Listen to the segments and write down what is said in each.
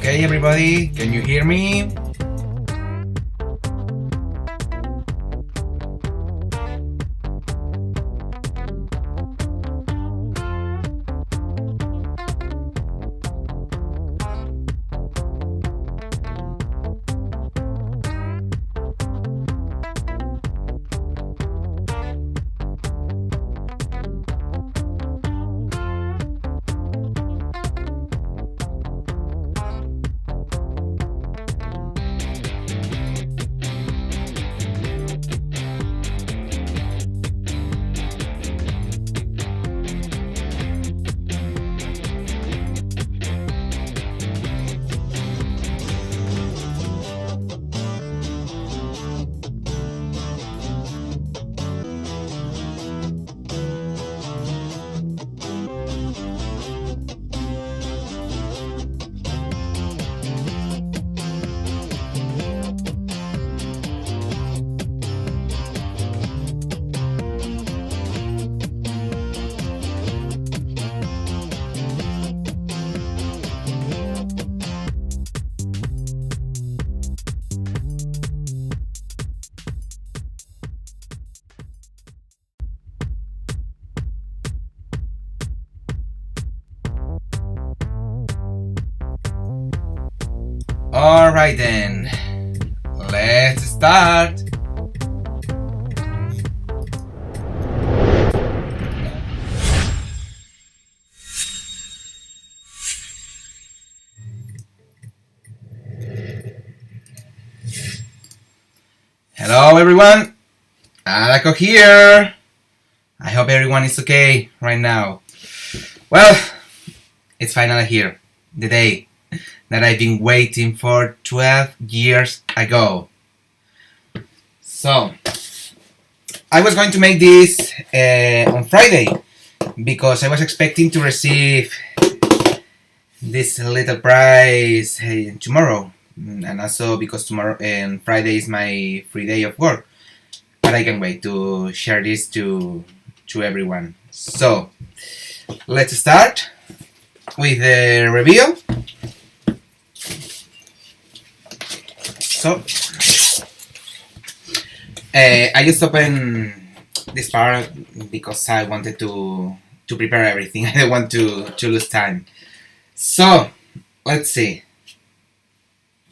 Okay, everybody, can you hear me? Alright then, let's start! Hello everyone, Alako here! I hope everyone is okay right now. Well, it's finally here, the day that I've been waiting for 12 years ago. So, I was going to make this on Friday because I was expecting to receive this little prize tomorrow, and also because tomorrow and Friday is my free day of work. But I can't wait to share this to everyone. So, let's start with the reveal. So, I just opened this part because I wanted to prepare everything. I don't want to lose time. So, let's see.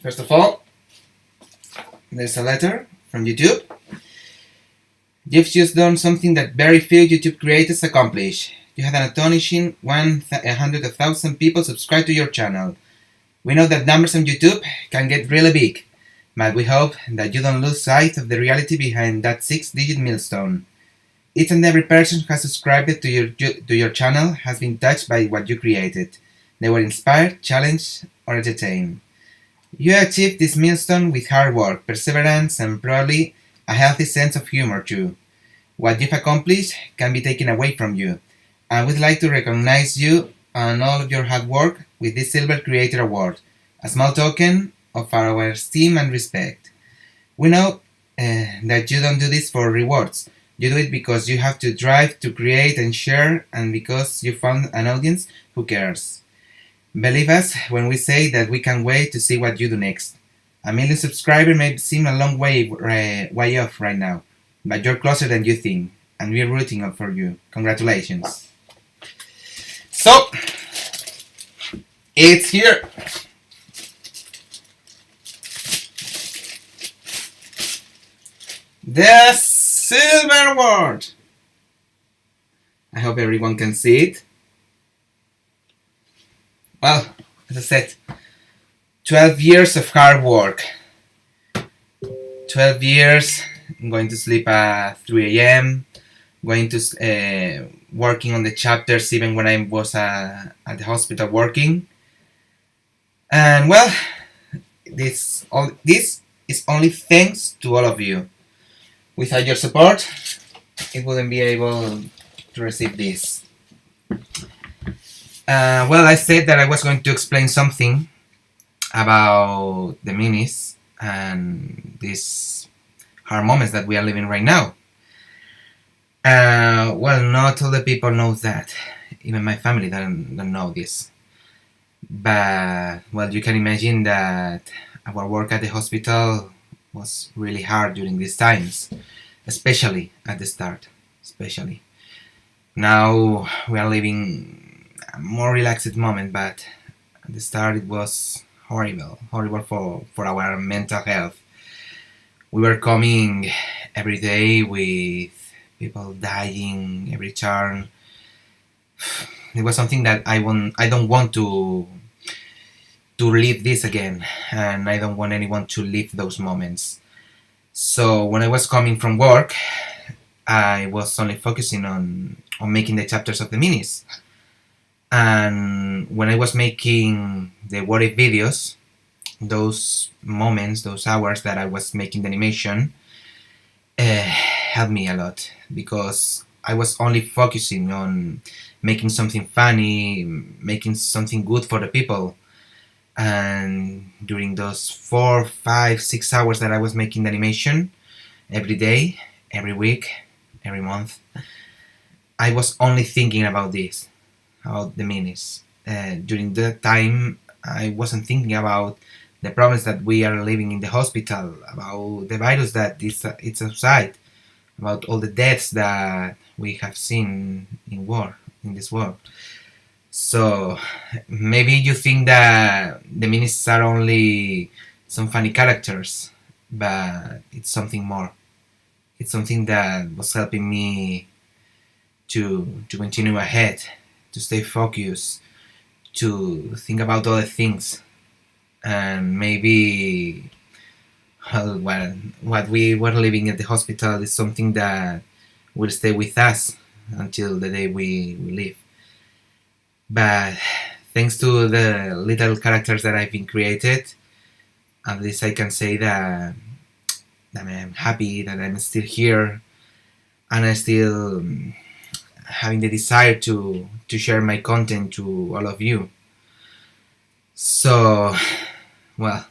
First of all, there's a letter from YouTube. You've just done something that very few YouTube creators accomplish. You had an astonishing 100,000 people subscribe to your channel. We know that numbers on YouTube can get really big, but we hope that you don't lose sight of the reality behind that 6-digit milestone. Each and every person who has subscribed to your channel has been touched by what you created. They were inspired, challenged, or entertained. You achieved this milestone with hard work, perseverance, and probably a healthy sense of humor too. What you've accomplished can be taken away from you, and we'd like to recognize you and all of your hard work with this Silver Creator Award, a small token of our esteem and respect. We know that you don't do this for rewards. You do it because you have to drive to create and share, and because you found an audience who cares. Believe us when we say that we can't wait to see what you do next. 1 million subscribers may seem a long way off right now, but you're closer than you think, and we're rooting up for you. Congratulations. So, it's here. The Silver Award. I hope everyone can see it. Well, as I said, 12 years of hard work. 12 years going to sleep at 3 a.m., going to working on the chapters even when I was at the hospital working. And well, this is only thanks to all of you. Without your support, it wouldn't be able to receive this. Well, I said that I was going to explain something about the minis and these hard moments that we are living right now. Well, not all the people know that. Even my family don't know this. But, well, you can imagine that our work at the hospital was really hard during these times, especially at the start. Especially. Now we are living a more relaxed moment, but at the start it was horrible, horrible for our mental health. We were coming every day with people dying every turn. It was something that I don't want to live this again, and I don't want anyone to live those moments. So when I was coming from work, I was only focusing on making the chapters of the minis. And when I was making the what if videos, those moments, those hours that I was making the animation, helped me a lot because I was only focusing on making something funny, making something good for the people. And during those 4, 5, 6 hours that I was making the animation, every day, every week, every month, I was only thinking about this, about the minis. During that time, I wasn't thinking about the problems that we are living in the hospital, about the virus that it's outside, about all the deaths that we have seen in war, in this world. So maybe you think that the minis are only some funny characters, but it's something more. It's something that was helping me to continue ahead, to stay focused, to think about other things, and maybe well, what we were living at the hospital is something that will stay with us until the day we leave. But thanks to the little characters that I've been created, at least I can say that I'm happy that I'm still here, and I still having the desire to share my content to all of you. So, well,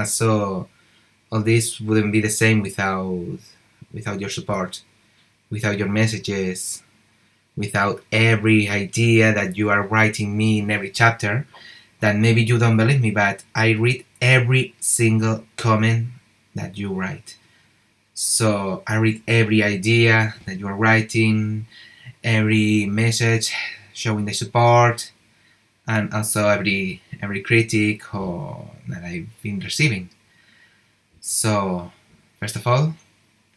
so all this wouldn't be the same without your support, without your messages, without every idea that you are writing me in every chapter. That maybe you don't believe me, but I read every single comment that you write. So I read every idea that you are writing, every message showing the support, and also every critic that I've been receiving. So first of all,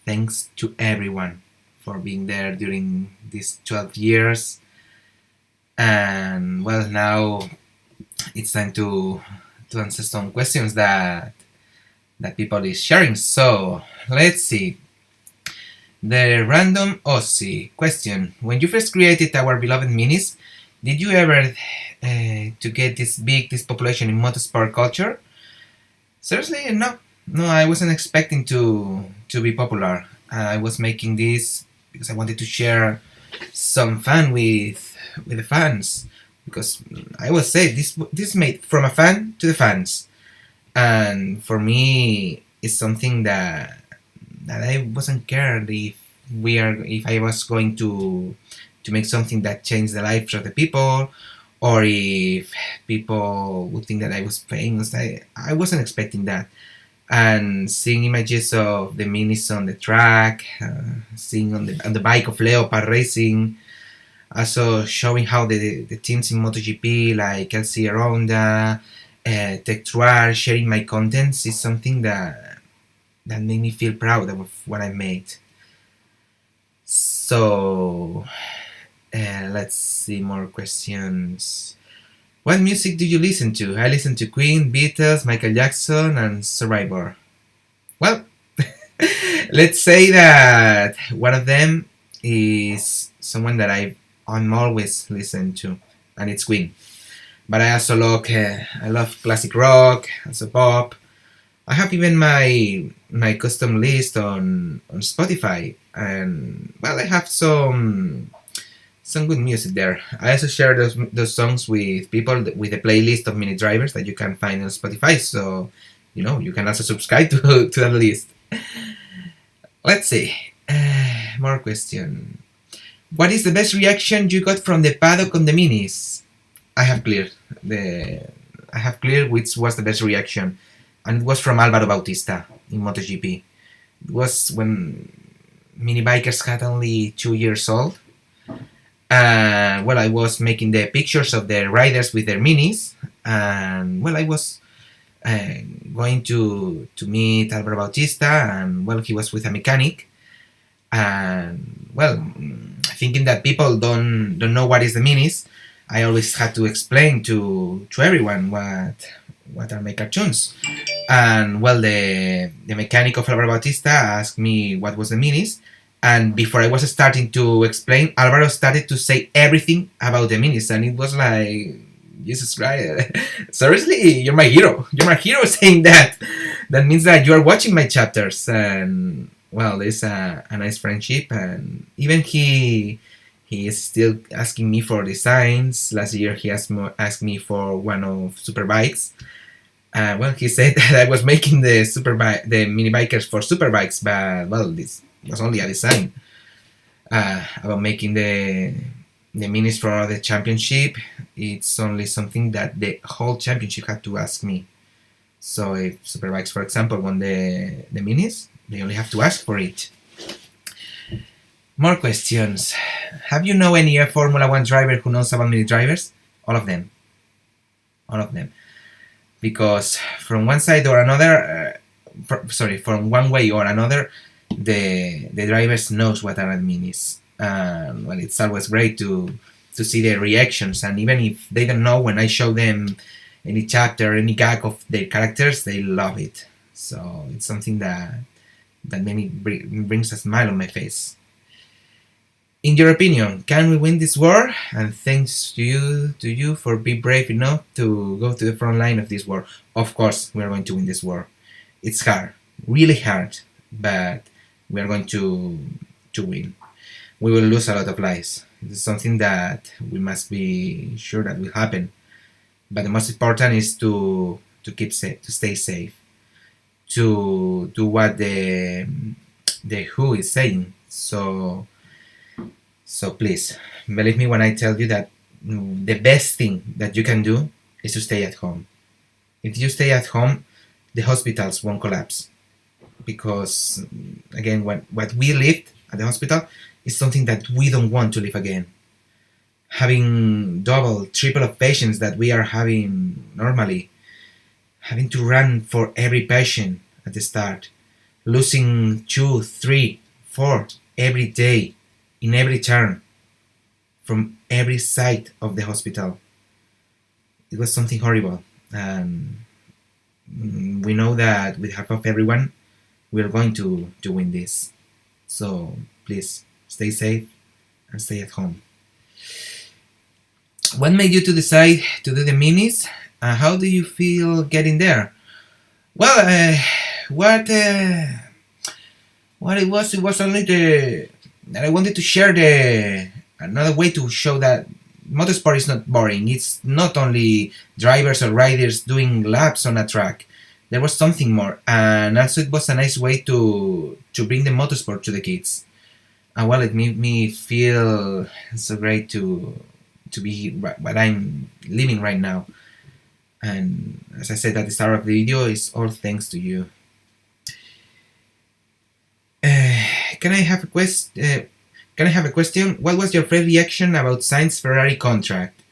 thanks to everyone for being there during these 12 years. And well, now it's time to answer some questions that people is sharing. So let's see. The random Aussie question: when you first created our beloved minis, did you ever to get this population in motorsport culture? Seriously, no. No, I wasn't expecting to be popular. I was making this because I wanted to share some fun with the fans. Because I will say this is made from a fan to the fans, and for me, it's something that I wasn't cared if I was going to make something that changed the lives of the people, or if people would think that I was famous. I wasn't expecting that. And seeing images of the minis on the track, seeing on the bike of Leopard racing, also showing how the teams in MotoGP like LC Ronda, Tech Tour, sharing my contents is something that made me feel proud of what I made. So let's see more questions. What music do you listen to? I listen to Queen, Beatles, Michael Jackson, and Survivor. Well, let's say that one of them is someone that I'm always listen to, and it's Queen. But I also I love classic rock, also pop. I have even my custom list on Spotify, and well, I have some good music there. I also share those songs with people with a playlist of MiniDrivers that you can find on Spotify. So you can also subscribe to that list. Let's see. More question. What is the best reaction you got from the paddock on the minis? I have cleared which was the best reaction, and it was from Álvaro Bautista in MotoGP. It was when mini bikers had only 2 years old. Well, I was making the pictures of the riders with their minis, and well, I was going to meet Álvaro Bautista, and well, he was with a mechanic, and well, thinking that people don't know what is the minis, I always had to explain to everyone what are my cartoons. And well, the mechanic of Álvaro Bautista asked me what was the minis, and before I was starting to explain, Álvaro started to say everything about the minis, and it was like, Jesus Christ, seriously, you're my hero. You're my hero saying that. That means that you are watching my chapters, and well, there's a nice friendship, and even he is still asking me for designs. Last year he asked me for one of Superbikes. Well, he said that I was making the mini bikers for Superbikes, but well, this was only a design. About making the minis for the championship, it's only something that the whole championship had to ask me. So if Superbikes, for example, won the minis, they only have to ask for it. More questions. Have you know any Formula 1 driver who knows about MiniDrivers? All of them. All of them. Because from one side or another, from one way or another, the drivers knows what are minis. Well, it's always great to see their reactions, and even if they don't know, when I show them any chapter, any gag of their characters, they love it. So it's something that brings a smile on my face. In your opinion, can we win this war? And thanks to you for being brave enough to go to the front line of this war. Of course, we are going to win this war. It's hard, really hard, but we are going to win. We will lose a lot of lives. It's something that we must be sure that will happen. But the most important is to keep safe, to stay safe, to do what the WHO is saying. So please, believe me when I tell you that the best thing that you can do is to stay at home. If you stay at home, the hospitals won't collapse. Because, again, what we lived at the hospital is something that we don't want to live again. Having double, triple of patients that we are having normally, having to run for every patient at the start, losing 2, 3, 4 every day, in every turn, from every side of the hospital. It was something horrible, and we know that with help of everyone, we are going to win this. So please, stay safe and stay at home. What made you to decide to do the minis? How do you feel getting there? Well, what it was only that I wanted to share another way to show that motorsport is not boring. It's not only drivers or riders doing laps on a track. There was something more, and also it was a nice way to bring the motorsport to the kids. And well, it made me feel so great to be what I'm living right now. And as I said at the start of the video, it's all thanks to you. Can I have a question? What was your first reaction about Sainz's Ferrari contract?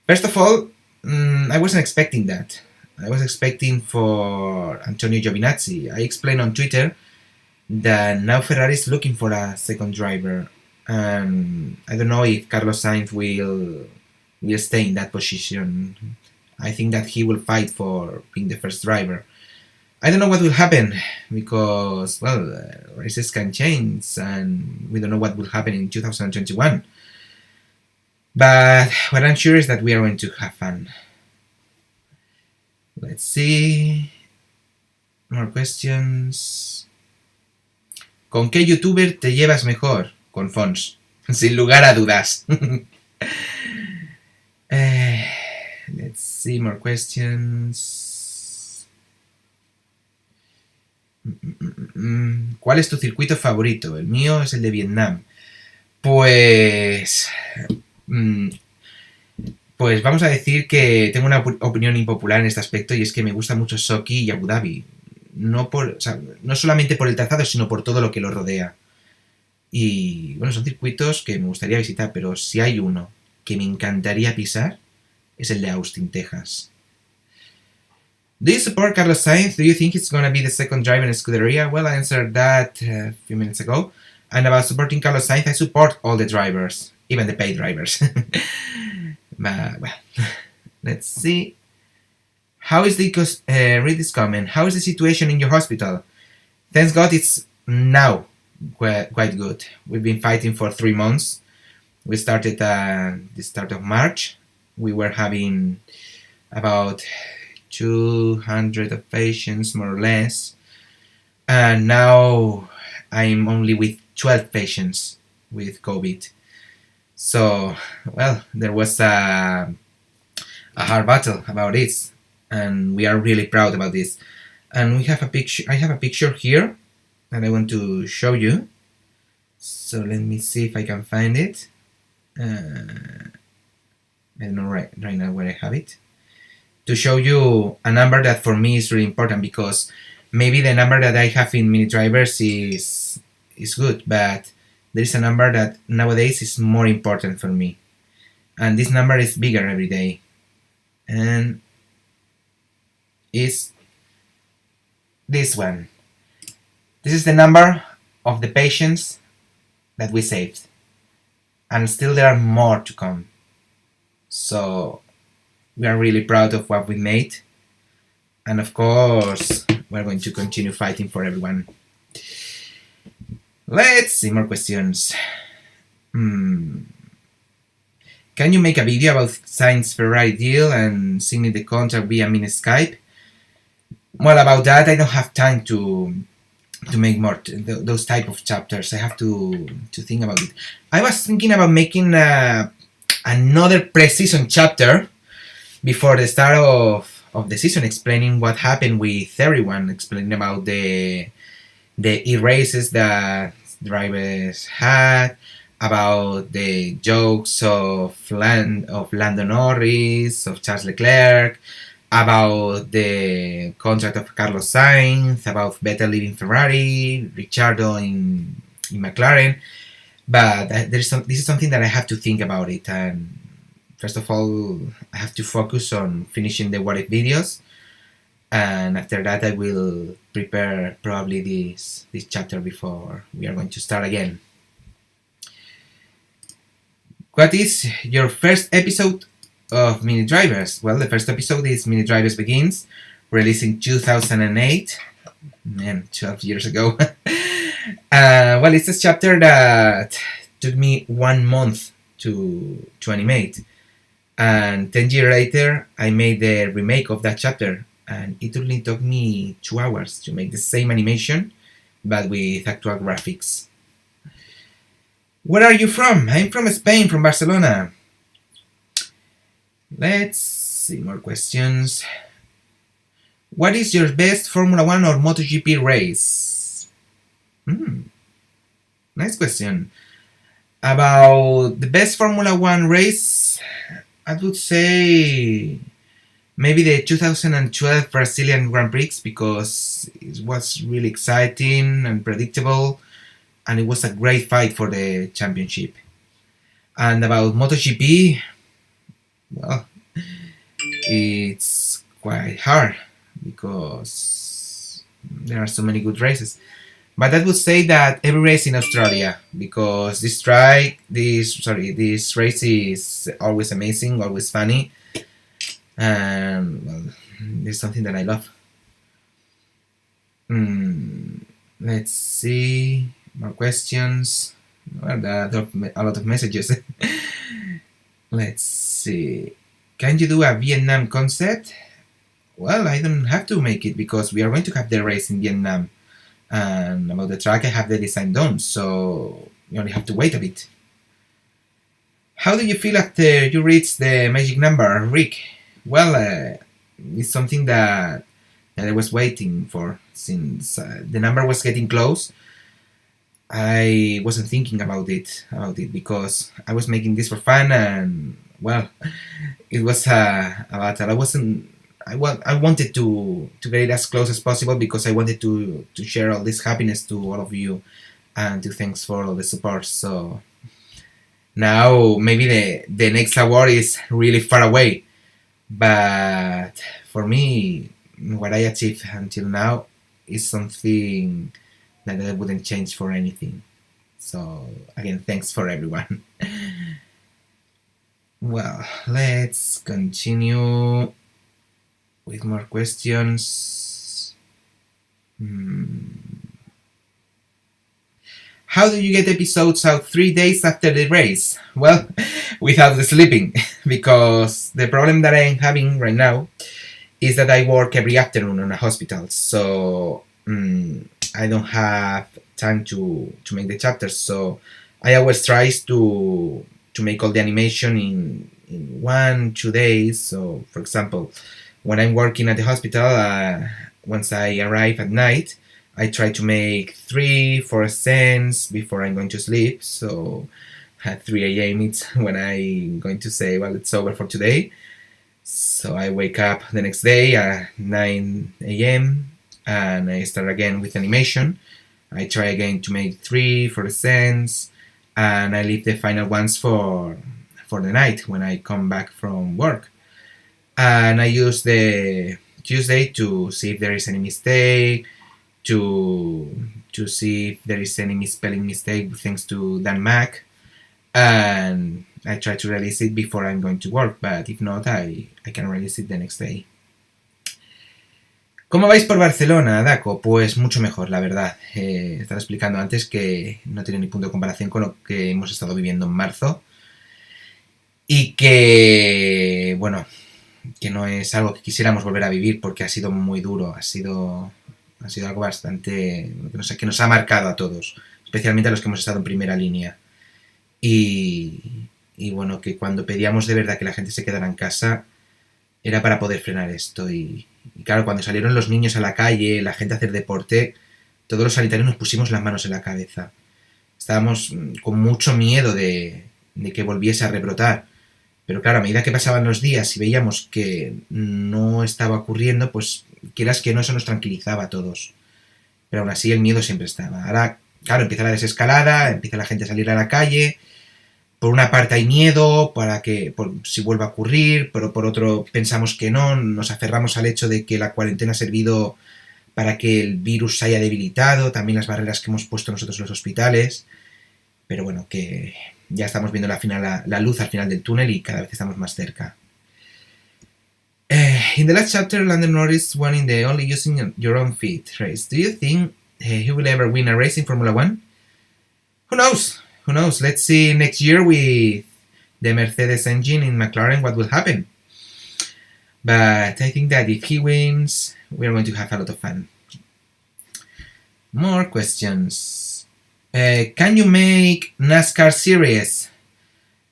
First of all, I wasn't expecting that. I was expecting for Antonio Giovinazzi. I explained on Twitter that now Ferrari is looking for a second driver. And I don't know if Carlos Sainz will stay in that position. I think that he will fight for being the first driver. I don't know what will happen because, well, races can change and we don't know what will happen in 2021. But what I'm sure is that we are going to have fun. Let's see. More questions. ¿Con qué youtuber te llevas mejor? Con Fons. Sin lugar a dudas. Let's see more questions. ¿Cuál es tu circuito favorito? El mío es el de Vietnam. Pues Pues vamos a decir que tengo una opinión impopular en este aspecto, y es que me gusta mucho Sochi y Abu Dhabi. No, o sea, no solamente por el trazado, sino por todo lo que lo rodea. Y bueno, son circuitos que me gustaría visitar, pero si hay uno que me encantaría pisar, es el de Austin, Texas. Do you support Carlos Sainz? Do you think he's going to be the second driver in Scuderia? Well, I answered that a few minutes ago. And about supporting Carlos Sainz, I support all the drivers, even the paid drivers. But, well, let's see. How is the read this comment? How is the situation in your hospital? Thanks God it's now quite good. We've been fighting for 3 months. We started at the start of March. We were having about 200 of patients, more or less. And now I'm only with 12 patients with COVID. So, well, there was a hard battle about this, and we are really proud about this. And we have a picture. I have a picture here that I want to show you. So let me see if I can find it. I don't know right now where I have it. To show you a number that for me is really important, because maybe the number that I have in MiniDrivers is good, but there is a number that nowadays is more important for me. And this number is bigger every day. And is this one. This is the number of the patients that we saved. And still there are more to come. So we are really proud of what we made. And of course, we're going to continue fighting for everyone. Let's see more questions. Can you make a video about Sainz Ferrari deal and signing the contract via mini Skype? Well, about that, I don't have time to make more those type of chapters. I have to think about it. I was thinking about making another pre-season chapter before the start of the season, explaining what happened with everyone, explaining about the e-races that drivers had, about the jokes of Lando Norris, of Charles Leclerc, about the contract of Carlos Sainz, about Vettel leaving Ferrari, Ricciardo in McLaren. But this is something that I have to think about it, and first of all, I have to focus on finishing the what if videos, and after that I will prepare probably this chapter before we are going to start again. What is your first episode of MiniDrivers? Well, the first episode is MiniDrivers Begins, released in 2008. Man, 12 years ago. Well, it's a chapter that took me 1 month to animate. And 10 years later, I made the remake of that chapter. And it only took me 2 hours to make the same animation, but with actual graphics. Where are you from? I'm from Spain, from Barcelona. Let's see more questions. What is your best Formula 1 or MotoGP race? Nice question. About the best Formula 1 race, I would say maybe the 2012 Brazilian Grand Prix, because it was really exciting and predictable, and it was a great fight for the championship. And about MotoGP, well, it's quite hard because there are so many good races. But I would say that every race in Australia, because this race is always amazing, always funny, and well, it's something that I love. Let's see more questions. Well, a lot of messages. Let's see. Can you do a Vietnam concept? Well, I don't have to make it because we are going to have the race in Vietnam. And about the track, I have the design done, so you only have to wait a bit. How do you feel after you reach the magic number, Rick? Well, it's something that I was waiting for since the number was getting close. I wasn't thinking about it because I was making this for fun, and well, it was a battle. I wanted to get it as close as possible because I wanted to share all this happiness to all of you and to thanks for all the support. So now maybe the next award is really far away, but for me, what I achieved until now is something that I wouldn't change for anything. So again, thanks for everyone. Well, let's continue with more questions. How do you get episodes out 3 days after the race? Well, without the sleeping, because the problem that I'm having right now is that I work every afternoon on a hospital, so I don't have time to make the chapters. So I always try to make all the animation in 1-2 days. So for example, when I'm working at the hospital, once I arrive at night, I try to make 3-4 scenes before I'm going to sleep. So at 3 a.m. it's when I'm going to say, well, it's over for today. So I wake up the next day at 9 a.m. and I start again with animation. I try again to make 3-4 scenes, and I leave the final ones for the night when I come back from work. And I use the Tuesday to see if there is any mistake, to see if there is any misspelling mistake thanks to Dan Mac, and I try to release it before I'm going to work, but if not, I can release it the next day. ¿Cómo vais por Barcelona, Daco? Pues mucho mejor, la verdad. Estaba explicando antes que no tiene ni punto de comparación con lo que hemos estado viviendo en marzo. Y que, bueno, que no es algo que quisiéramos volver a vivir porque ha sido muy duro, ha sido algo bastante que nos ha marcado a todos, especialmente a los que hemos estado en primera línea. Y bueno, que cuando pedíamos de verdad que la gente se quedara en casa era para poder frenar esto. Y claro, cuando salieron los niños a la calle, la gente a hacer deporte, todos los sanitarios nos pusimos las manos en la cabeza. Estábamos con mucho miedo de que volviese a rebrotar. Pero claro, a medida que pasaban los días y veíamos que no estaba ocurriendo, pues quieras que no, eso nos tranquilizaba a todos. Pero aún así el miedo siempre estaba. Ahora, claro, empieza la desescalada, empieza la gente a salir a la calle. Por una parte hay miedo por si vuelve a ocurrir, pero por otro pensamos que no, nos aferramos al hecho de que la cuarentena ha servido para que el virus se haya debilitado, también las barreras que hemos puesto nosotros en los hospitales. Pero bueno, que ya estamos viendo la luz al final del túnel y cada vez estamos más cerca. In the last chapter, Lando Norris won in the only using your own feet race. Do you think he will ever win a race in Formula 1? Who knows? Who knows? Let's see next year with the Mercedes engine in McLaren what will happen. But I think that if he wins, we're going to have a lot of fun. More questions. Can you make NASCAR series?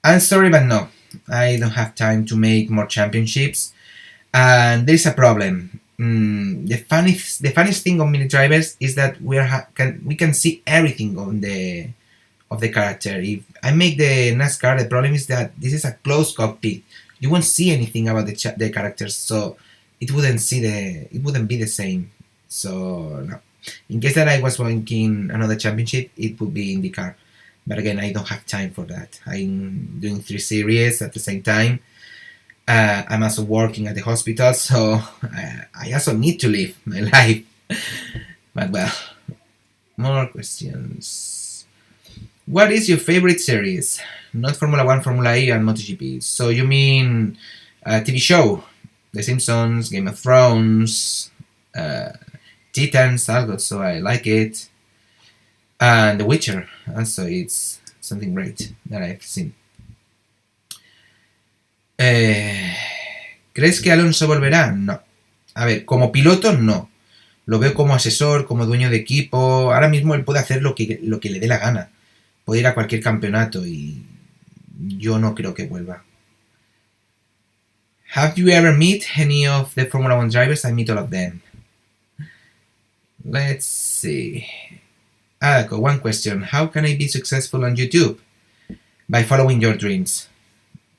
I'm sorry, but no. I don't have time to make more championships. And there's a problem. The funniest thing on MiniDrivers is that we can see everything of the character. If I make the NASCAR, the problem is that this is a closed cockpit. You won't see anything about the characters, so it wouldn't be the same. So no. In case that I was winning another championship, it would be IndyCar. But again, I don't have time for that. I'm doing 3 series at the same time. I'm also working at the hospital, so I also need to live my life. But well, more questions. What is your favorite series? Not Formula 1, Formula E, and MotoGP. So you mean a TV show? The Simpsons, Game of Thrones, Titans, also I like it. And The Witcher, also it's something great that I've seen. ¿Crees que Alonso volverá? No. A ver, como piloto no. Lo veo como asesor, como dueño de equipo. Ahora mismo él puede hacer lo que le dé la gana. Puede ir a cualquier campeonato y yo no creo que vuelva. Have you ever met any of the Formula 1 drivers? I meet all of them. Let's see. One question. How can I be successful on YouTube? By following your dreams.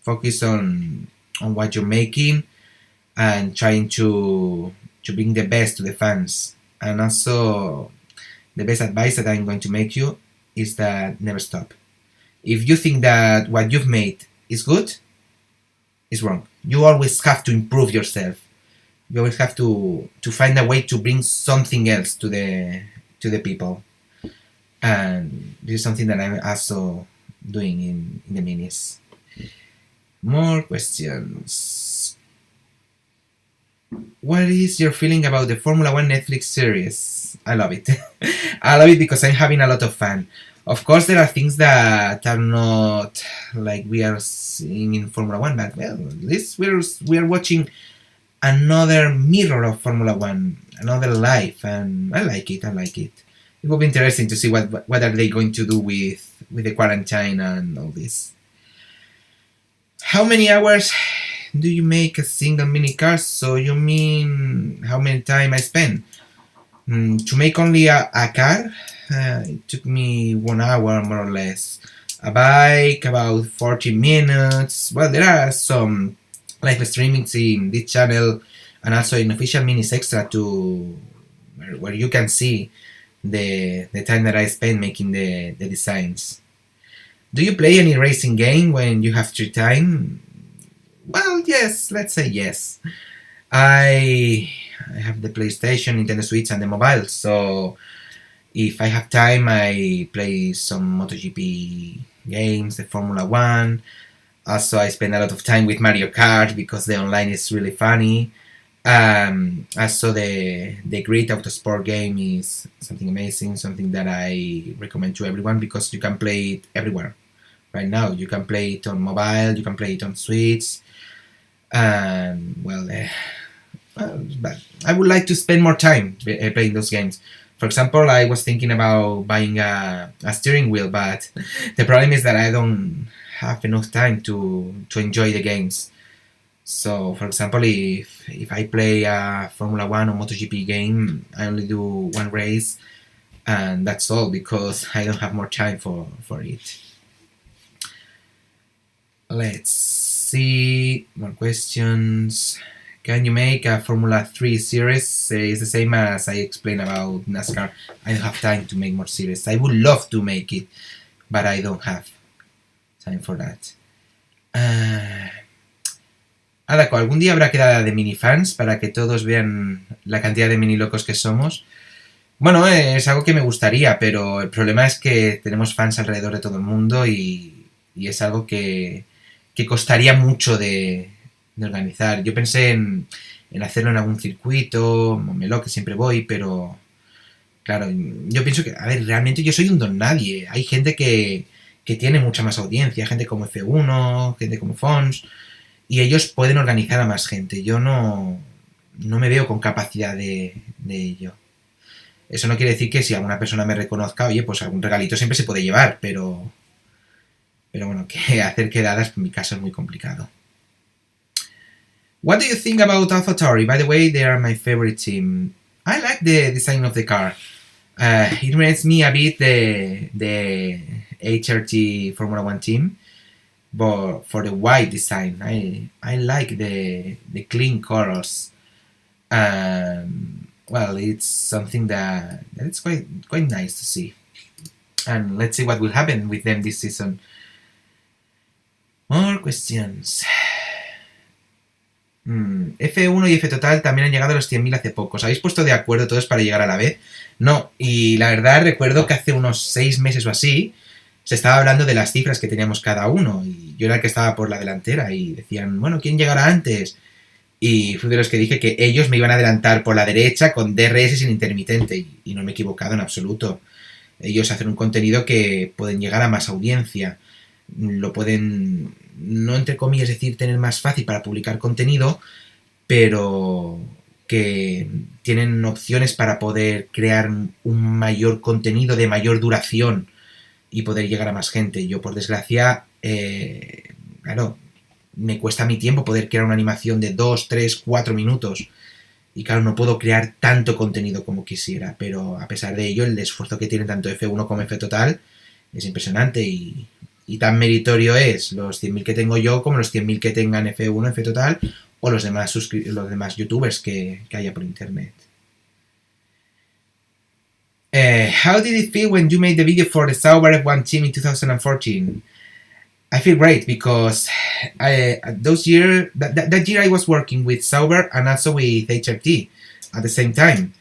Focus on on what you're making and trying to bring the best to the fans. And also, the best advice that I'm going to make you is that never stop. If you think that what you've made is good, it's wrong. You always have to improve yourself. You always have to find a way to bring something else to the people. And this is something that I'm also doing in the minis. More questions. What is your feeling about the Formula 1 Netflix series? I love it. I love it because I'm having a lot of fun. Of course, there are things that are not like we are seeing in Formula 1, but well, at least we are watching another mirror of Formula 1, another life, and I like it. It will be interesting to see what are they going to do with the quarantine and all this. How many hours do you make a single mini car? So you mean how many time I spend? To make only a car, it took me 1 hour more or less. A bike, about 40 minutes. Well, there are some live streamings in this channel and also in Official Minis Extra where you can see the time that I spend making the designs. Do you play any racing game when you have free time? Well, yes, let's say yes. I have the PlayStation, Nintendo Switch and the mobile, so if I have time I play some MotoGP games, the Formula 1. Also I spend a lot of time with Mario Kart because the online is really funny. Also the Grid Autosport game is something amazing, something that I recommend to everyone because you can play it everywhere. Right now you can play it on mobile, you can play it on Switch, and well, but I would like to spend more time playing those games. For example, I was thinking about buying a steering wheel, but the problem is that I don't have enough time to enjoy the games. So, for example, if I play a Formula 1 or MotoGP game, I only do one race, and that's all because I don't have more time for it. Let's see, more questions. Can you make a Formula 3 series? It's the same as I explained about NASCAR. I don't have time to make more series. I would love to make it, but I don't have time for that. Adaco, ¿algún día habrá quedada de minifans para que todos vean la cantidad de mini locos que somos? Bueno, es algo que me gustaría, pero el problema es que tenemos fans alrededor de todo el mundo y es algo que costaría mucho de organizar. Yo pensé en hacerlo en algún circuito, Momelo, que siempre voy, pero claro, yo pienso que, a ver, realmente yo soy un don nadie. Hay gente que tiene mucha más audiencia, gente como F1, gente como Fons, y ellos pueden organizar a más gente. Yo no me veo con capacidad de ello. Eso no quiere decir que si alguna persona me reconozca, oye, pues algún regalito siempre se puede llevar, pero bueno, que hacer quedadas en mi caso es muy complicado. What do you think about AlphaTauri? By the way, they are my favorite team. I like the design of the car. It reminds me a bit the HRT Formula 1 team, but for the white design. I like the clean colors. Well, it's something that it's quite nice to see. And let's see what will happen with them this season. More questions. F1 y F Total también han llegado a los 100.000 hace poco. ¿Os habéis puesto de acuerdo todos para llegar a la vez? No, y la verdad recuerdo que hace unos 6 meses o así se estaba hablando de las cifras que teníamos cada uno y yo era el que estaba por la delantera y decían, bueno, ¿quién llegará antes? Y fui de los que dije que ellos me iban a adelantar por la derecha con DRS sin intermitente y no me he equivocado en absoluto. Ellos hacen un contenido que pueden llegar a más audiencia. Lo pueden, no entre comillas decir tener más fácil para publicar contenido, pero que tienen opciones para poder crear un mayor contenido de mayor duración y poder llegar a más gente. Yo, por desgracia, claro, me cuesta mi tiempo poder crear una animación de 2, 3, 4 minutos y claro, no puedo crear tanto contenido como quisiera, pero a pesar de ello, el esfuerzo que tienen tanto F1 como F Total es impresionante y y tan meritorio es los 100.000 que tengo yo como los 100.000 que tengan F1, F Total o los demás youtubers que haya por internet. How did it feel when you made the video for the Sauber F1 team in 2014? I feel great because that year I was working with Sauber and also with HRT at the same time.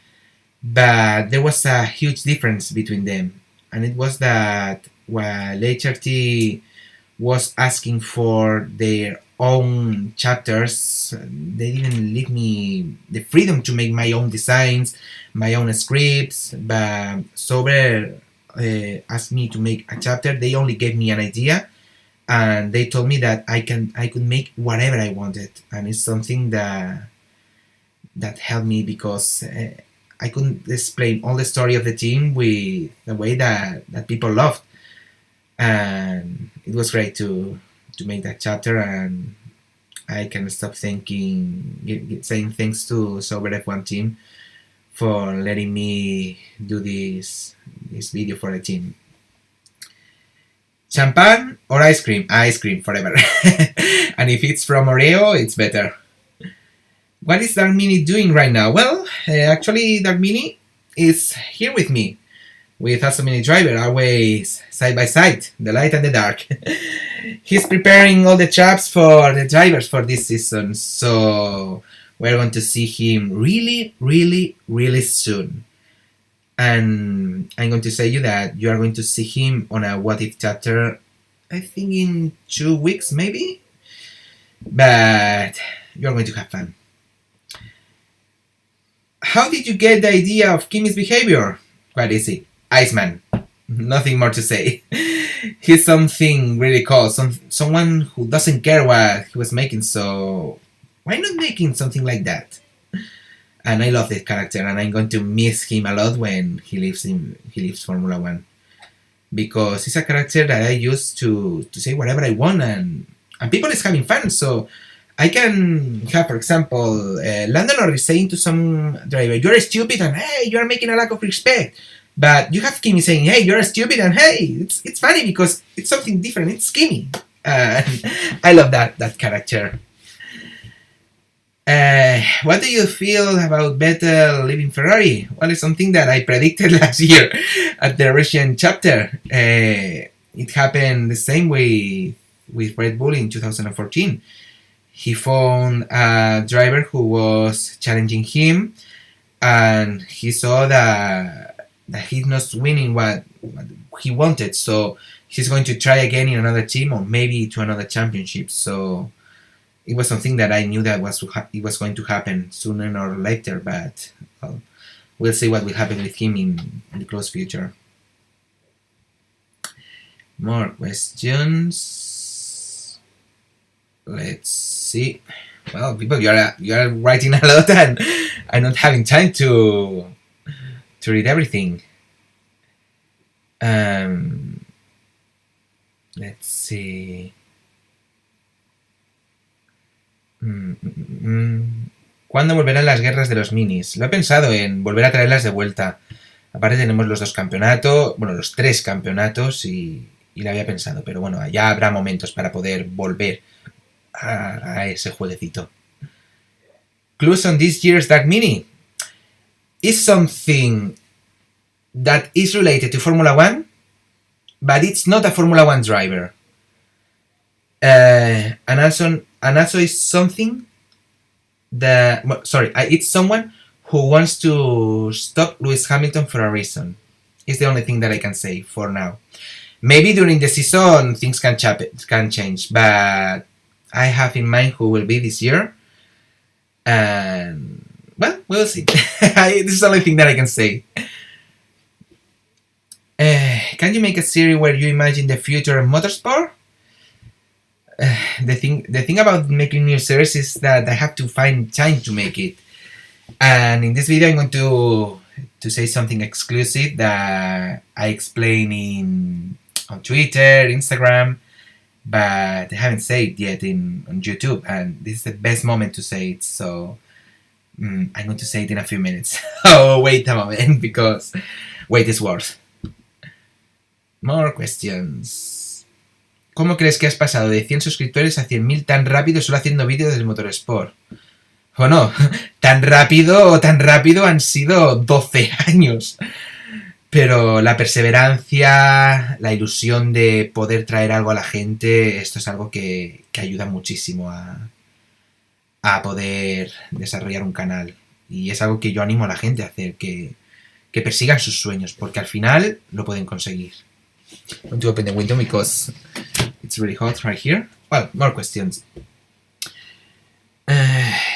But there was a huge difference between them. And it was that while HRT was asking for their own chapters, they didn't leave me the freedom to make my own designs, my own scripts, but Sauber asked me to make a chapter. They only gave me an idea, and they told me that I could make whatever I wanted, and it's something that helped me because I couldn't explain all the story of the team with the way that people loved, and it was great to make that chapter, and I can stop saying thanks to Sauber F1 team for letting me do this video for the team. Champagne or ice cream? Ice cream forever. And if it's from Oreo, it's better. What is Dark Mini doing right now? Well, actually Dark Mini is here with me, with also MiniDriver, always side by side, the light and the dark. He's preparing all the traps for the drivers for this season, so we're going to see him really, really, really soon. And I'm going to say you that you are going to see him on a What If chapter, I think in 2 weeks maybe, but you're going to have fun. How did you get the idea of Kimi's behavior? Quite easy. Iceman. Nothing more to say. He's something really cool. Someone who doesn't care what he was making, so why not making something like that? And I love this character, and I'm going to miss him a lot when he leaves Formula 1. Because he's a character that I use to say whatever I want, and people is having fun, so I can have, for example, Lando Norris saying to some driver, "You're stupid," and "Hey, you're making a lack of respect." But you have Kimi saying, "Hey, you're stupid," and "Hey, it's funny because it's something different. It's Kimi." I love that character. What do you feel about Vettel leaving Ferrari? Well, it's something that I predicted last year at the Russian chapter. It happened the same way with Red Bull in 2014. He found a driver who was challenging him, and he saw that he's not winning what he wanted, so he's going to try again in another team or maybe to another championship. So it was something that I knew that it was going to happen sooner or later, but we'll see what will happen with him in the close future. More questions. Let's see. Well, people, you are writing a lot, and I'm not having time to read everything. Let's see. ¿Cuándo volverán las guerras de los minis? Lo he pensado en volver a traerlas de vuelta. Aparte tenemos los 2 campeonatos, bueno, los 3 campeonatos y lo había pensado, pero bueno, ya habrá momentos para poder volver a ese jueguecito. Clues on this year's Dark Mini is something that is related to Formula 1, but it's not a Formula 1 driver. And also it's something that, it's someone who wants to stop Lewis Hamilton for a reason. It's the only thing that I can say for now. Maybe during the season things can change, but I have in mind who will be this year, and well, we'll see. This is the only thing that I can say. Can you make a series where you imagine the future of motorsport? The thing about making new series is that I have to find time to make it, and in this video I'm going to say something exclusive that I explain on Twitter, Instagram, but I haven't said it yet on YouTube, and this is the best moment to say it, so I'm going to say it in a few minutes. Oh, wait a moment, because wait is worth. More questions. ¿Cómo crees que has pasado de 100 suscriptores a 100.000 tan rápido solo haciendo vídeos del motorsport? ¿O no? Tan rápido han sido 12 años. Pero la perseverancia, la ilusión de poder traer algo a la gente, esto es algo que ayuda muchísimo a poder desarrollar un canal. Y es algo que yo animo a la gente a hacer, que persigan sus sueños, porque al final lo pueden conseguir. I'm going to open the window because it's really hot right here. Well, more questions.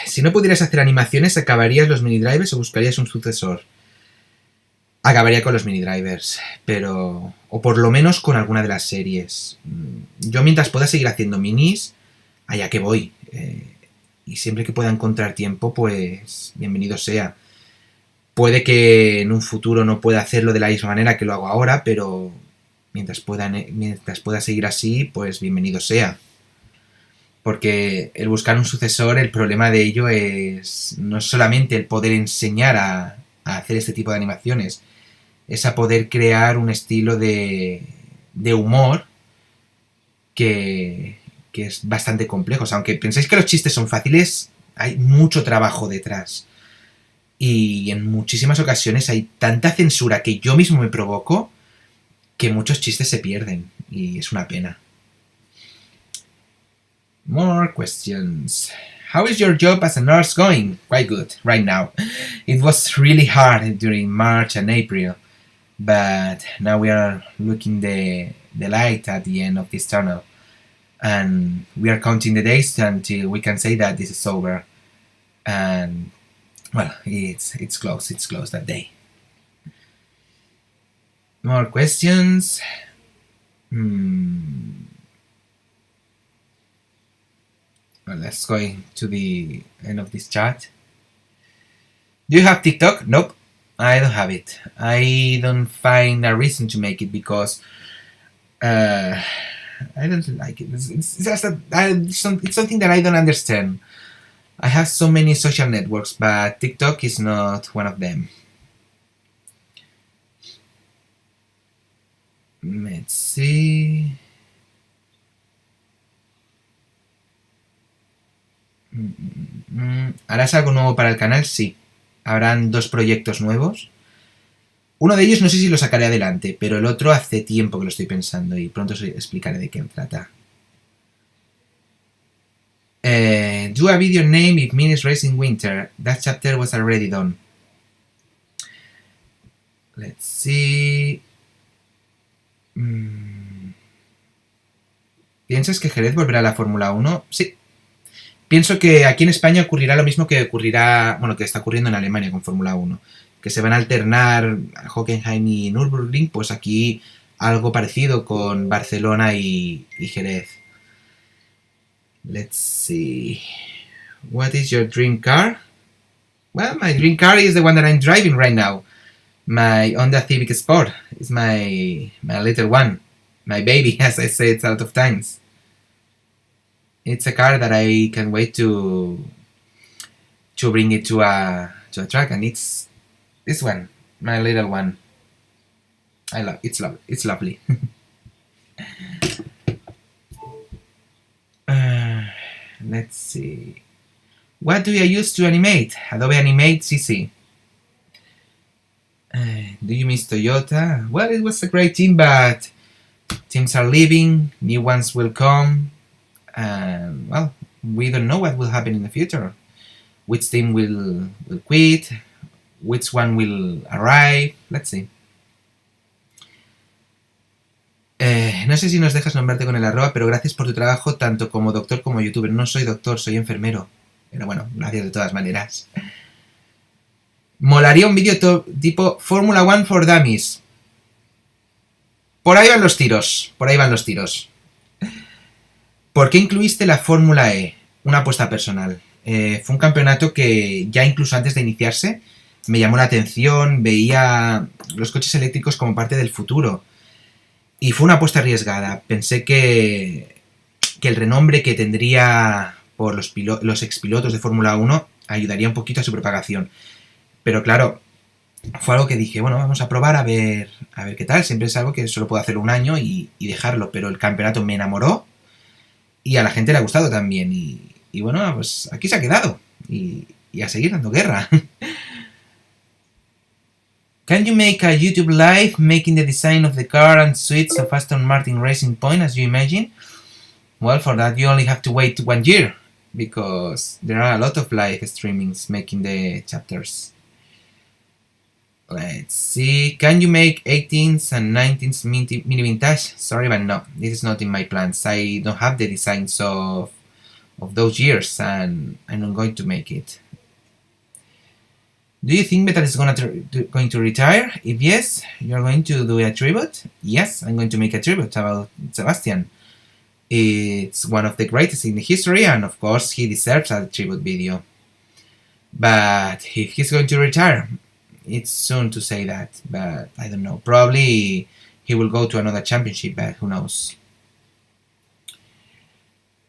Si no pudieras hacer animaciones, ¿acabarías los MiniDrivers o buscarías un sucesor? Acabaría con los MiniDrivers, pero... o por lo menos con alguna de las series. Yo mientras pueda seguir haciendo minis, allá que voy. Y siempre que pueda encontrar tiempo, pues bienvenido sea. Puede que en un futuro no pueda hacerlo de la misma manera que lo hago ahora, pero mientras pueda seguir así, pues bienvenido sea. Porque el buscar un sucesor, el problema de ello es no solamente el poder enseñar a hacer este tipo de animaciones, es a poder crear un estilo de humor que es bastante complejo. O sea, aunque pensáis que los chistes son fáciles, hay mucho trabajo detrás. Y en muchísimas ocasiones hay tanta censura que yo mismo me provoco que muchos chistes se pierden. Y es una pena. More questions. How is your job as a nurse going? Quite good, right now. It was really hard during March and April, but now we are looking the light at the end of this tunnel, and we are counting the days until we can say that this is over. And well, it's close that day. More questions. Well, let's go to the end of this chat. Do you have TikTok? Nope, I don't have it. I don't find a reason to make it because I don't like it. It's just it's something that I don't understand. I have so many social networks, but TikTok is not one of them. Let's see. ¿Harás algo nuevo para el canal? Sí. Habrán 2 proyectos nuevos. Uno de ellos no sé si lo sacaré adelante, pero el otro hace tiempo que lo estoy pensando y pronto os explicaré de qué trata. Do a video name if Minis race in winter. That chapter was already done. Let's see. ¿Piensas que Jerez volverá a la Fórmula 1? Sí. Pienso que aquí en España ocurrirá lo mismo que ocurrirá, bueno, que está ocurriendo en Alemania con Fórmula 1. Que se van a alternar Hockenheim y Nürburgring, pues aquí algo parecido con Barcelona y Jerez. Let's see. What is your dream car? Well, my dream car is the one that I'm driving right now. My Honda Civic Sport is my little one. My baby, as I said a lot of times. It's a car that I can't wait to bring it to a track, and it's this one, my little one. It's lovely. Let's see. What do you use to animate? Adobe Animate CC. Do you miss Toyota? Well, it was a great team, but teams are leaving, new ones will come. Well, we don't know what will happen in the future. Which team will quit, which one will arrive. Let's see. No sé si nos dejas nombrarte con el @ pero gracias por tu trabajo tanto como doctor como youtuber. No soy doctor, soy enfermero. Pero bueno, gracias de todas maneras. Molaría un vídeo tipo Fórmula 1 for Dummies. Por ahí van los tiros, ¿Por qué incluiste la Fórmula E? Una apuesta personal. Fue un campeonato que ya incluso antes de iniciarse me llamó la atención, veía los coches eléctricos como parte del futuro. Y fue una apuesta arriesgada. Pensé que el renombre que tendría por los expilotos de Fórmula 1 ayudaría un poquito a su propagación. Pero claro, fue algo que dije, bueno, vamos a probar a ver qué tal. Siempre es algo que solo puedo hacer un año y dejarlo, pero el campeonato me enamoró y a la gente le ha gustado también. Y bueno, pues aquí se ha quedado y a seguir dando guerra. Can you make a YouTube live making the design of the car and suites of Aston Martin Racing Point as you imagine? Well, for that you only have to wait 1 year, because there are a lot of live streamings making the chapters. Let's see. Can you make 18s and 19s mini vintage? Sorry, but no, this is not in my plans. I don't have the designs of those years, and I'm not going to make it. Do you think Beatrice is going to retire? If yes, you're going to do a tribute? Yes, I'm going to make a tribute about Sebastian. It's one of the greatest in history, and of course he deserves a tribute video. But if he's going to retire, it's soon to say that, but I don't know. Probably he will go to another championship, but who knows.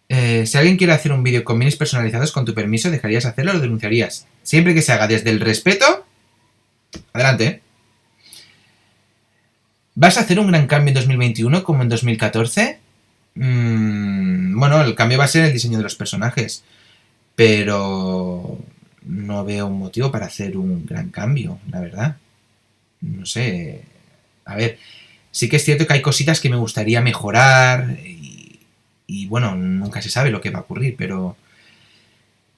Si alguien quiere hacer un vídeo con minis personalizados con tu permiso, ¿dejarías hacerlo o lo denunciarías? Siempre que se haga desde el respeto, adelante. ¿Vas a hacer un gran cambio en 2021 como en 2014? Bueno, el cambio va a ser el diseño de los personajes, pero no veo un motivo para hacer un gran cambio, la verdad. No sé. A ver, sí que es cierto que hay cositas que me gustaría mejorar y bueno, nunca se sabe lo que va a ocurrir, pero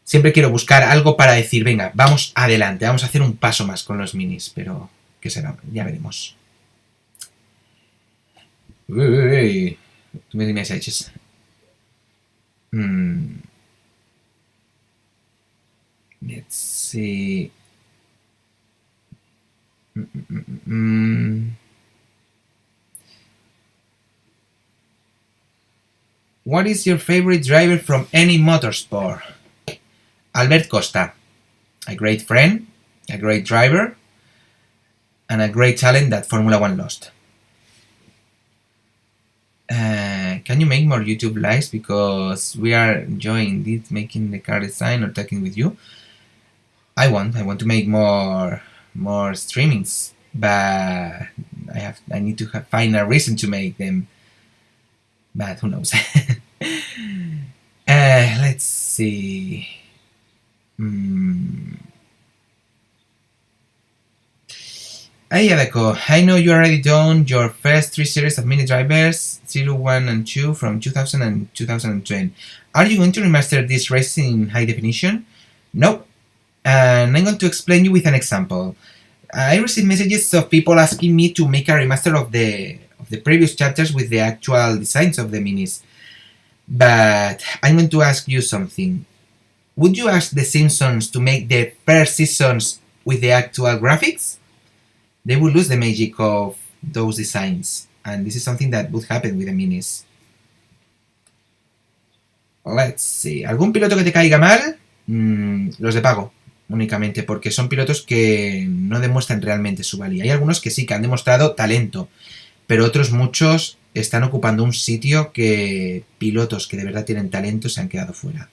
siempre quiero buscar algo para decir, venga, vamos adelante, vamos a hacer un paso más con los minis, pero ¿qué será? Ya veremos. Uy, too many messages. Let's see. What is your favorite driver from any motorsport? Albert Costa. A great friend, a great driver, and a great talent that Formula One lost. Can you make more YouTube lives, because we are enjoying this, making the car design or talking with you? I want to make more streamings, but I need to find a reason to make them, but who knows. Let's see. Ayadako, I know you already done your first 3 series of MiniDrivers, 0, 1, and 2 from 2000 and 2010. Are you going to remaster this race in high definition? Nope. And I'm going to explain you with an example. I received messages of people asking me to make a remaster of the previous chapters with the actual designs of the minis. But I'm going to ask you something. Would you ask The Simpsons to make the first seasons with the actual graphics? They would lose the magic of those designs, and this is something that would happen with the minis. Let's see. ¿Algún piloto que te caiga mal? Los de pago, únicamente, porque son pilotos que no demuestran realmente su valía. Hay algunos que sí, que han demostrado talento, pero otros muchos están ocupando un sitio que pilotos que de verdad tienen talento se han quedado fuera.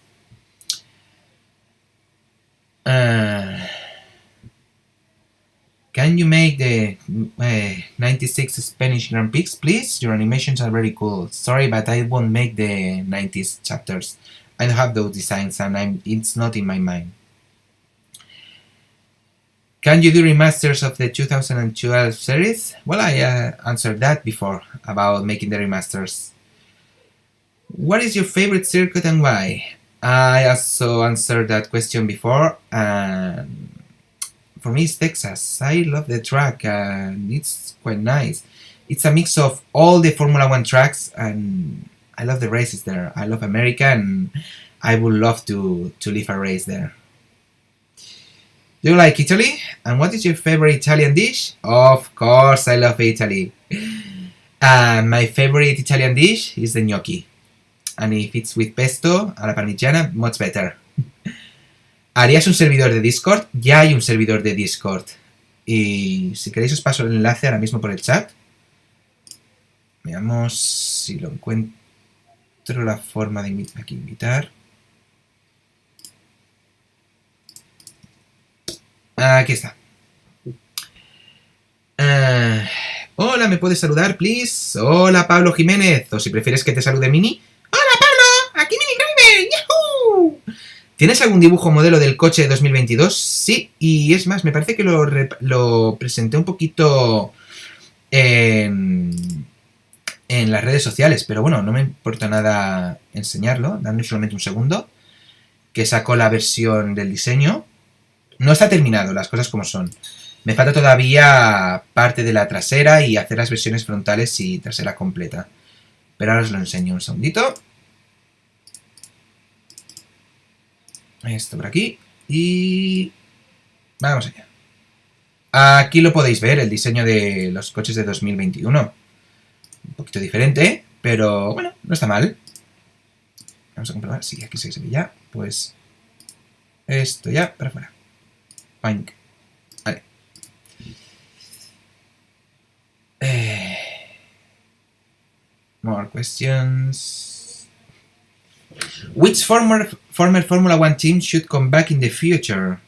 Can you make the 96 Spanish Grand Prix, please? Your animations are very cool. Sorry, but I won't make the 90s chapters. I don't have those designs, and it's not in my mind. Can you do remasters of the 2012 series? Well, I answered that before, about making the remasters. What is your favorite circuit and why? I also answered that question before, and for me it's Texas. I love the track, and it's quite nice. It's a mix of all the Formula One tracks, and I love the races there. I love America, and I would love to live a race there. Do you like Italy? And what is your favorite Italian dish? Of course, I love Italy. My favorite Italian dish is the gnocchi. And if it's with pesto a la parmigiana, much better. ¿Harías un servidor de Discord? Ya hay un servidor de Discord. Y si queréis os paso el enlace ahora mismo por el chat. Veamos si lo encuentro la forma de invitar. Aquí está. Hola, ¿me puedes saludar, please? Hola, Pablo Jiménez. O si prefieres que te salude Mini. Hola, Pablo. Aquí MiniDriver. ¡Yahoo! ¿Tienes algún dibujo modelo del coche de 2022? Sí, y es más, me parece que lo presenté un poquito en las redes sociales, pero bueno, no me importa nada enseñarlo. Dame solamente un segundo. Que sacó la versión del diseño. No está terminado, las cosas como son. Me falta todavía parte de la trasera y hacer las versiones frontales y trasera completa. Pero ahora os lo enseño un segundito. Esto por aquí. Y vamos allá. Aquí lo podéis ver, el diseño de los coches de 2021. Un poquito diferente, pero bueno, no está mal. Vamos a comprobar. Sí, aquí se ve ya. Pues esto ya para afuera. Pink. Vale. More questions. Which former Formula 1 team should come back in the future?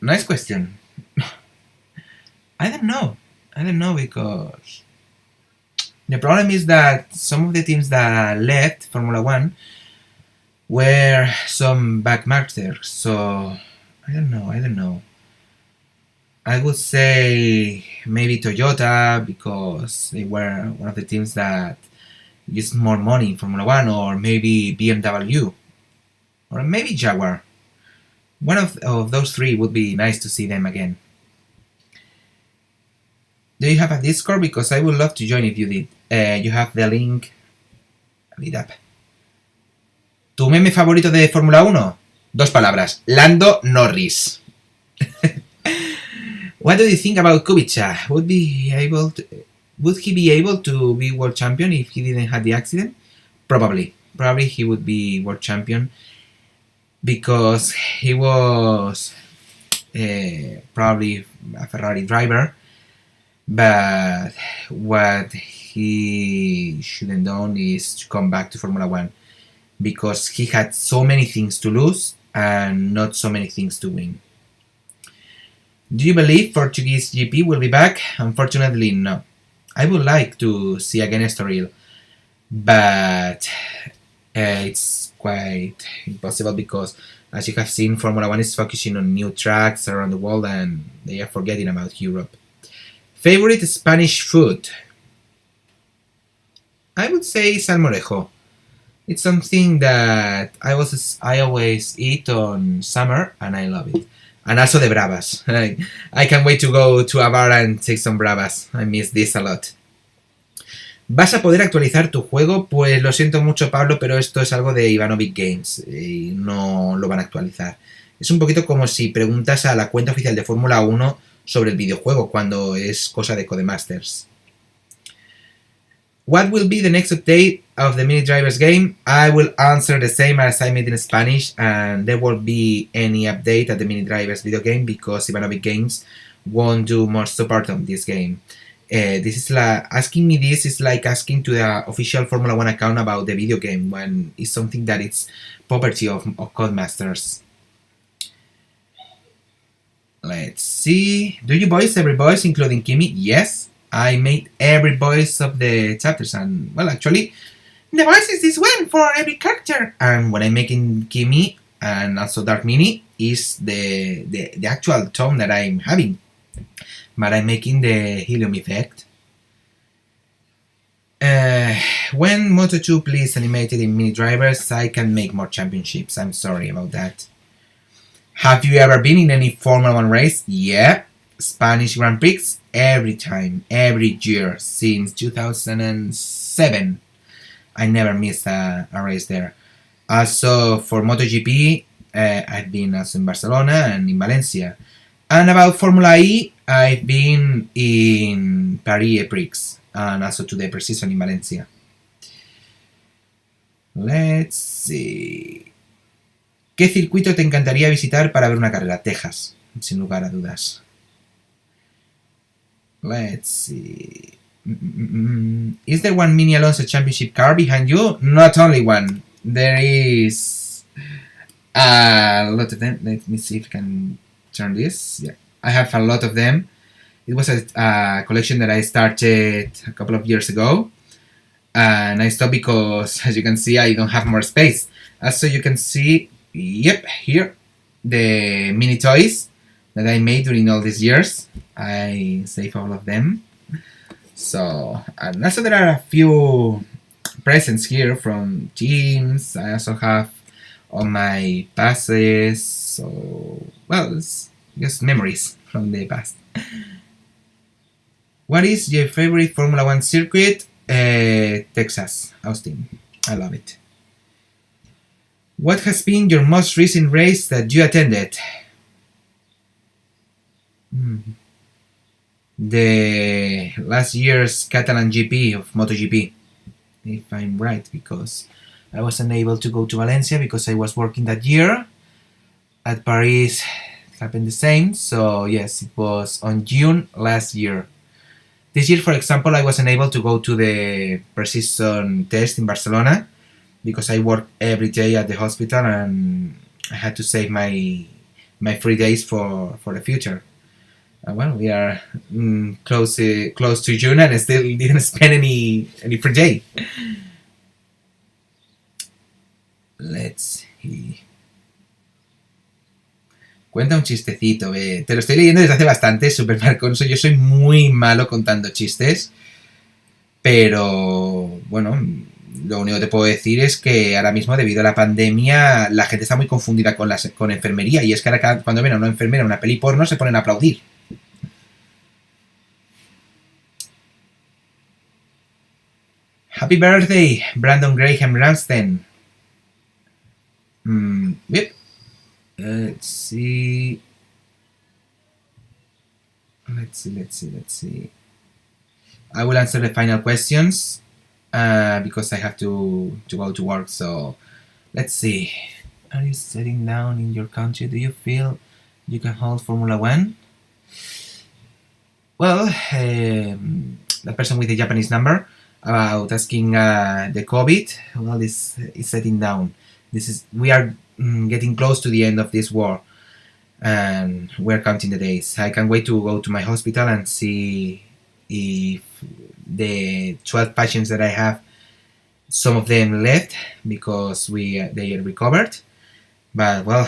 Nice question. I don't know. I don't know because the problem is that some of the teams that left Formula 1 were some backmarkers. So I don't know. I would say maybe Toyota because they were one of the teams that used more money in Formula 1, or maybe BMW, or maybe Jaguar. One of those three would be nice to see them again. Do you have a Discord? Because I would love to join if you did. You have the link. Read up. ¿Tu meme favorito de Fórmula 1? 2 palabras. Lando Norris. What do you think about Kubica? Would he be able to be world champion if he didn't have the accident? Probably. Probably he would be world champion because he was probably a Ferrari driver. But what he shouldn't done is to come back to Formula 1 because he had so many things to lose and not so many things to win. Do you believe Portuguese GP will be back? Unfortunately, no. I would like to see again Estoril, but it's quite impossible because, as you have seen, Formula 1 is focusing on new tracks around the world and they are forgetting about Europe. Favorite Spanish food? I would say salmorejo. It's something that I always eat on summer and I love it. And also the bravas. I can't wait to go to a bar and take some bravas. I miss this a lot. ¿Vas a poder actualizar tu juego? Pues lo siento mucho, Pablo, pero esto es algo de Ivanovic Games y no lo van a actualizar. Es un poquito como si preguntas a la cuenta oficial de Fórmula 1 sobre el videojuego cuando es cosa de Codemasters. What will be the next update of the MiniDrivers game? I will answer the same as I made in Spanish, and there won't be any update at the MiniDrivers video game because Ivanovic Games won't do more support on this game. Asking me this is like asking to the official Formula 1 account about the video game when it's something that it's property of Codemasters. Let's see. Do you voice every voice, including Kimi? Yes. I made every voice of the chapters, and well, actually, the voice is this one for every character. And when I'm making Kimi and also Dark Mini, is the actual tone that I'm having, but I'm making the helium effect. When Moto2 plays animated in MiniDrivers, I can make more championships. I'm sorry about that. Have you ever been in any Formula 1 race? Yeah. Spanish Grand Prix every time, every year since 2007. I never missed a race there. Also for MotoGP, I've been also in Barcelona and in Valencia. And about Formula E, I've been in Paris Prix and also to the pre-season in Valencia. Let's see. ¿Qué circuito te encantaría visitar para ver una carrera? Texas, sin lugar a dudas. Let's see. Is there one Mini Alonso Championship car behind you? Not only one. There is A lot of them. Let me see if I can turn this. Yeah, I have a lot of them. It was a collection that I started a couple of years ago, and I stopped because, as you can see, I don't have more space. So you can see, yep, here, the mini toys that I made during all these years. I saved all of them. So, and also there are a few presents here from teams. I also have all my passes. So, well, it's just memories from the past. What is your favorite Formula One circuit? Texas, Austin. I love it. What has been your most recent race that you attended? The last year's Catalan GP of MotoGP, if I'm right, because I wasn't able to go to Valencia because I was working that year. At Paris, it happened the same. So yes, it was on June last year. This year, for example, I wasn't able to go to the pre-season test in Barcelona because I worked every day at the hospital and I had to save my free days for the future. Well, we are close to June and I still didn't spend any free day. Let's see. Cuenta un chistecito, te lo estoy leyendo desde hace bastante, Super Marconso. Yo soy muy malo contando chistes, pero bueno, lo único que te puedo decir es que ahora mismo, debido a la pandemia, la gente está muy confundida con enfermería, y es que ahora cuando ven a una enfermera en una peli porno se ponen a aplaudir. Happy birthday, Brandon Graham Ramsden. Yep. Let's see. I will answer the final questions because I have to go to work. So let's see. Are you sitting down in your country? Do you feel you can hold Formula One? Well, the person with the Japanese number about asking the COVID, well, is setting down. We are getting close to the end of this war, and we're counting the days. I can't wait to go to my hospital and see if the 12 patients that I have, some of them left because they are recovered. But well,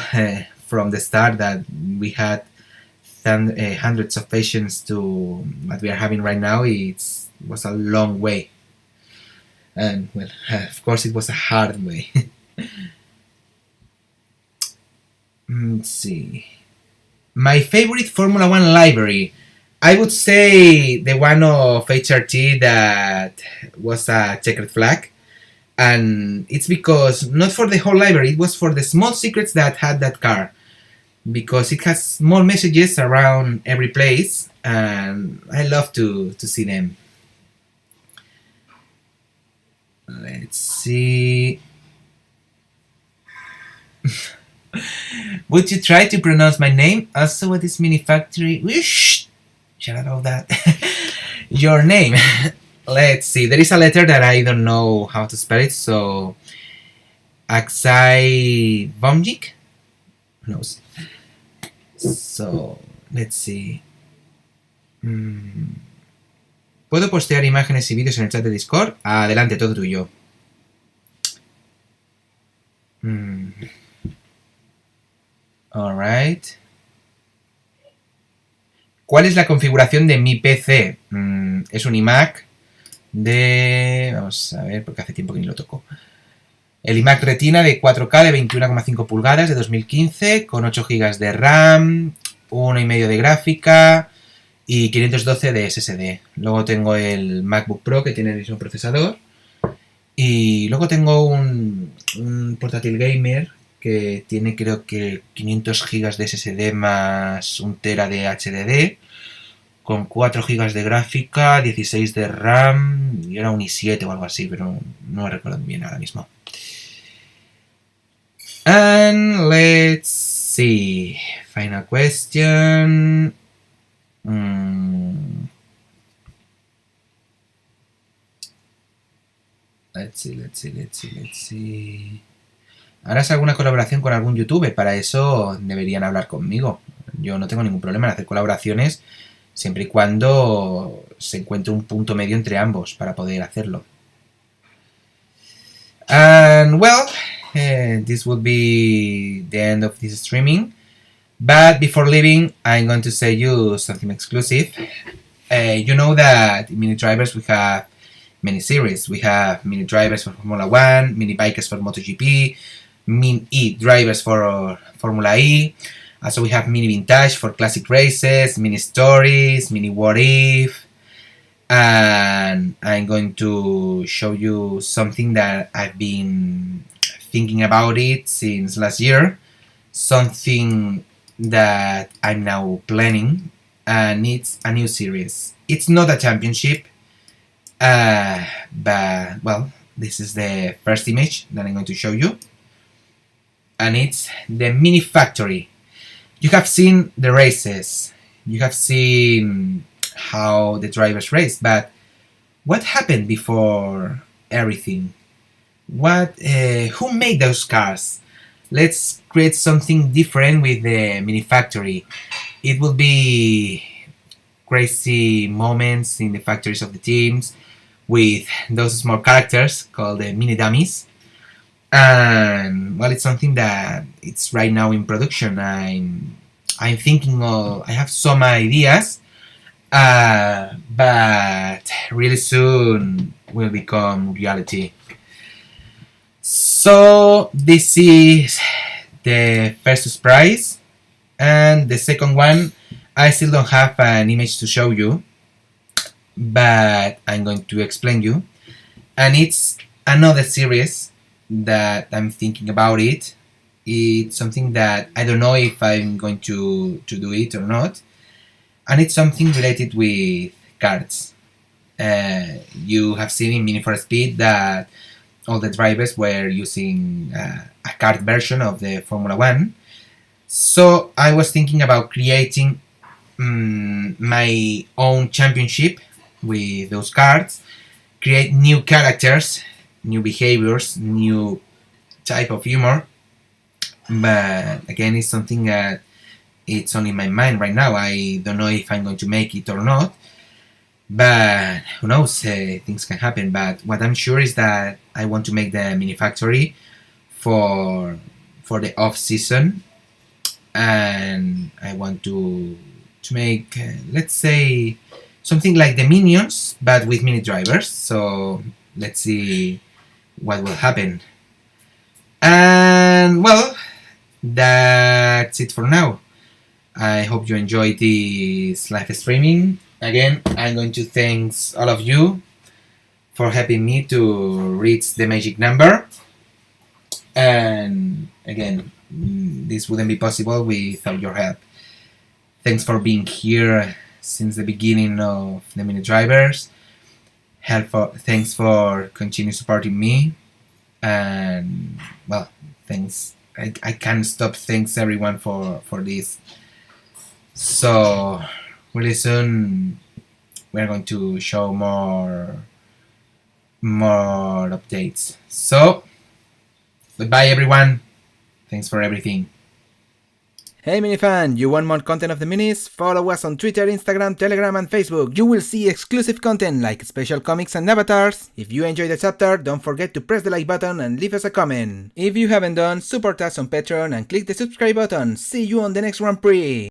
from the start that we had hundreds of patients to what we are having right now, it was a long way. And well, of course it was a hard way. Let's see. My favorite Formula One livery, I would say the one of HRT that was a checkered flag. And it's because, not for the whole library, it was for the small secrets that had that car. Because it has small messages around every place, and I love to see them. Let's see. Would you try to pronounce my name? Also, what is Minifactory? Shh! Shut out of that. Your name. Let's see. There is a letter that I don't know how to spell it, so Aksai Vomjik? Who knows? So, let's see. ¿Puedo postear imágenes y vídeos en el chat de Discord? Adelante, todo tuyo. Alright. ¿Cuál es la configuración de mi PC? Es un iMac de... Vamos a ver, porque hace tiempo que ni lo toco. El iMac Retina de 4K de 21,5 pulgadas de 2015 con 8 GB de RAM, 1,5 de gráfica y 512 de SSD. Luego tengo el MacBook Pro que tiene el mismo procesador. Y luego tengo un portátil gamer que tiene, creo que 500 GB de SSD más 1 TB de HDD, con 4 GB de gráfica, 16 de RAM, y era un i7 o algo así, pero no me recuerdo bien ahora mismo. And let's see. Final question. Let's see. ¿Harás alguna colaboración con algún youtuber? Para eso deberían hablar conmigo. Yo no tengo ningún problema en hacer colaboraciones siempre y cuando se encuentre un punto medio entre ambos para poder hacerlo. And well, this would be the end of this streaming. But before leaving, I'm going to say you something exclusive. You know that in MiniDrivers we have many series. We have MiniDrivers for Formula 1, Mini Bikers for MotoGP, Mini Drivers for Formula E. Also we have Mini Vintage for classic races, Mini Stories, Mini What If. And I'm going to show you something that I've been thinking about it since last year. Something that I'm now planning, and it's a new series. It's not a championship, but well, this is the first image that I'm going to show you, and it's the Mini Factory. You have seen the races, you have seen how the drivers race, but what happened before everything? Who made those cars? Let's create something different with the Mini Factory. It will be crazy moments in the factories of the teams with those small characters called the mini dummies. And well, it's something that it's right now in production. I'm thinking of, I have some ideas, but really soon will become reality. So this is the first surprise, and the second one I still don't have an image to show you, but I'm going to explain you. And it's another series that I'm thinking about it. It's something that I don't know if I'm going to do it or not, and it's something related with cards. You have seen in Mini for Speed that all the drivers were using a card version of the Formula 1. So I was thinking about creating my own championship with those cards, create new characters, new behaviors, new type of humor. But again, it's something that it's only in my mind right now. I don't know if I'm going to make it or not. But who knows, things can happen. But what I'm sure is that I want to make the Mini Factory for the off season, and I want to make let's say something like the Minions but with Mini Drivers. So let's see what will happen. And well, that's it for now. I hope you enjoyed this live streaming. Again, I'm going to thank all of you for helping me to reach the magic number. And again, this wouldn't be possible without your help. Thanks for being here since the beginning of the MiniDrivers. Thanks for continue supporting me. And well, thanks. I can't stop thanks everyone for this. So really soon we're going to show more updates. So goodbye everyone. Thanks for everything. Hey minifan, you want more content of the minis? Follow us on Twitter, Instagram, Telegram and Facebook. You will see exclusive content like special comics and avatars. If you enjoyed the chapter, don't forget to press the like button and leave us a comment. If you haven't done, support us on Patreon and click the subscribe button. See you on the next Grand Prix!